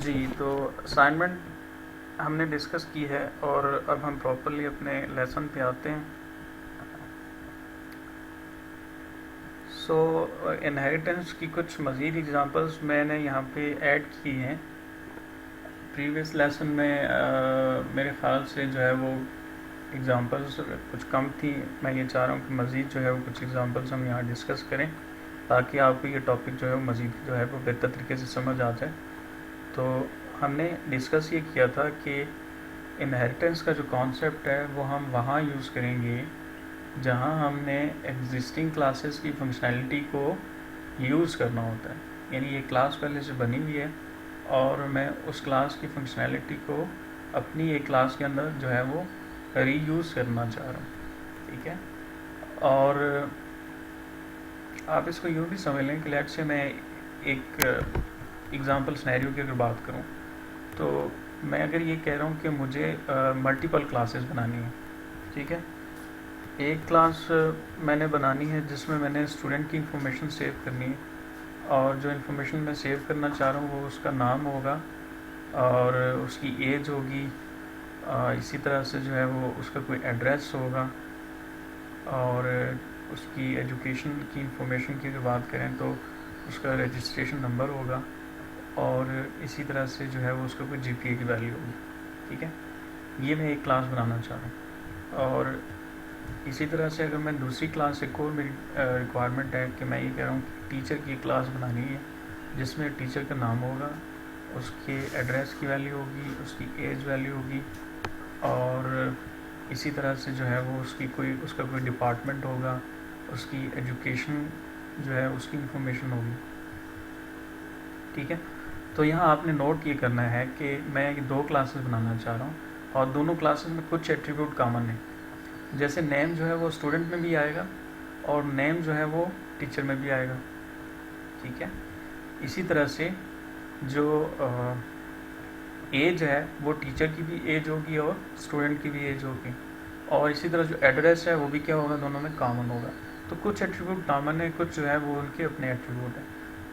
जी, तो असाइनमेंट हमने डिस्कस की है और अब हम प्रॉपरली अपने लेसन पे आते हैं। सो इनहेरिटेंस की कुछ मज़ीद एग्जांपल्स मैंने यहाँ पे ऐड की हैं। प्रीवियस लेसन में मेरे ख़्याल से जो है वो एग्जांपल्स कुछ कम थी। मैं ये चाह रहा हूँ कि मज़ीद जो है वो कुछ एग्जांपल्स हम यहाँ डिस्कस करें ताकि आपको ये टॉपिक जो है वो मज़ीद जो है वो बेहतर तरीके से समझ आ जाए। तो हमने डिस्कस ये किया था कि इनहेरिटेंस का जो कॉन्सेप्ट है वो हम वहाँ यूज़ करेंगे जहाँ हमने एग्जिस्टिंग क्लासेस की फंक्शनैलिटी को यूज़ करना होता है। यानी ये क्लास पहले से बनी हुई है और मैं उस क्लास की फंक्शनैलिटी को अपनी एक क्लास के अंदर जो है वो रीयूज़ करना चाह रहा हूँ। ठीक है, और आप इसको यूँ भी समझ लें कि लेट से मैं एक एग्ज़ाम्पल सिनेरियो की अगर बात करूँ तो मैं अगर ये कह रहा हूँ कि मुझे मल्टीपल क्लासेस बनानी है। ठीक है, एक क्लास मैंने बनानी है जिसमें मैंने स्टूडेंट की इंफॉर्मेशन सेव करनी है और जो इंफॉर्मेशन मैं सेव करना चाह रहा हूँ वो उसका नाम होगा और उसकी एज होगी। इसी तरह से जो है वो उसका कोई एड्रेस होगा और उसकी एजुकेशन की इंफॉर्मेशन की अगर बात करें तो उसका रजिस्ट्रेशन नंबर होगा और इसी तरह से जो है वो उसका कोई जीपीए की वैल्यू होगी। ठीक है, ये मैं एक क्लास बनाना चाह रहा हूँ। और इसी तरह से अगर मैं दूसरी क्लास, एक और मेरी रिक्वायरमेंट है कि मैं ये कह रहा हूँ कि टीचर की क्लास बनानी है जिसमें टीचर का नाम होगा, उसके एड्रेस की वैल्यू होगी, उसकी एज वैल्यू होगी और इसी तरह से जो है वो उसका कोई डिपार्टमेंट होगा, उसकी एजुकेशन जो है उसकी इंफॉर्मेशन होगी। ठीक है, तो यहाँ आपने नोट ये करना है कि मैं दो क्लासेस बनाना चाह रहा हूँ और दोनों क्लासेस में कुछ एट्रीब्यूट कॉमन है। जैसे नेम जो है वो स्टूडेंट में भी आएगा और नेम जो है वो टीचर में भी आएगा। ठीक है, इसी तरह से जो एज है वो टीचर की भी एज होगी और स्टूडेंट की भी एज होगी और इसी तरह जो एड्रेस है वो भी क्या होगा, दोनों में कॉमन होगा। तो कुछ एट्रीब्यूट कॉमन है, कुछ जो है वो उनके अपने एट्रीब्यूट हैं।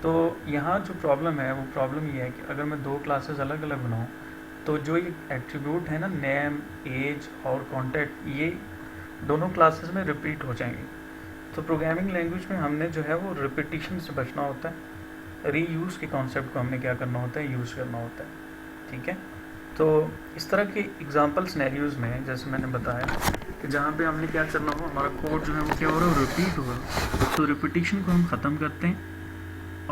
तो यहाँ जो प्रॉब्लम है वो प्रॉब्लम ये है कि अगर मैं दो क्लासेस अलग अलग बनाऊँ तो जो ये एट्रीब्यूट है ना, नेम, एज और कॉन्टैक्ट, ये दोनों क्लासेस में रिपीट हो जाएंगे। तो प्रोग्रामिंग लैंग्वेज में हमने जो है वो रिपीटिशन से बचना होता है। रीयूज़ के कॉन्सेप्ट को हमने क्या करना होता है, यूज़ करना होता है। ठीक है, तो इस तरह के एग्जाम्पल सिनेरियोज़ में जैसे मैंने बताया कि जहाँ पे हमने क्या करना हो, हमारा कोड जो है वो क्या हो रहा है, रिपीट होगा। तो रिपीटिशन को हम ख़त्म करते हैं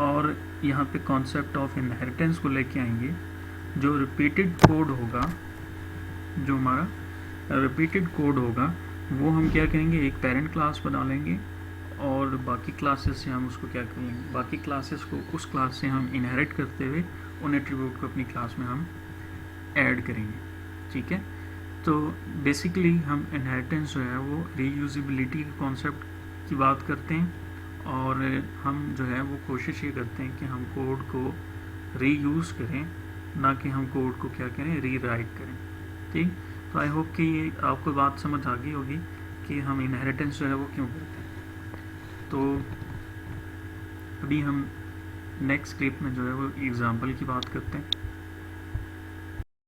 और यहाँ पे कॉन्सेप्ट ऑफ इनहेरिटेंस को लेके आएंगे। जो रिपीटेड कोड होगा, जो हमारा रिपीटेड कोड होगा वो हम क्या करेंगे, एक पेरेंट क्लास बना लेंगे और बाकी क्लासेस से हम उसको क्या कर लेंगे, बाकी क्लासेस को उस क्लास से हम इनहेरिट करते हुए उन एट्रीब्यूट को अपनी क्लास में हम ऐड करेंगे। ठीक है, तो बेसिकली हम इनहेरिटेंस जो है वो रीयूजिबिलिटी के कॉन्सेप्ट की बात करते हैं और हम जो है वो कोशिश ये करते हैं कि हम कोड को रीयूज़ करें, ना कि हम कोड को क्या करें, रीराइट करें। ठीक, तो आई होप कि ये आपको बात समझ आ गई होगी कि हम इनहेरिटेंस जो है वो क्यों करते हैं। तो अभी हम नेक्स्ट क्लिप में जो है वो एग्जाम्पल की बात करते हैं।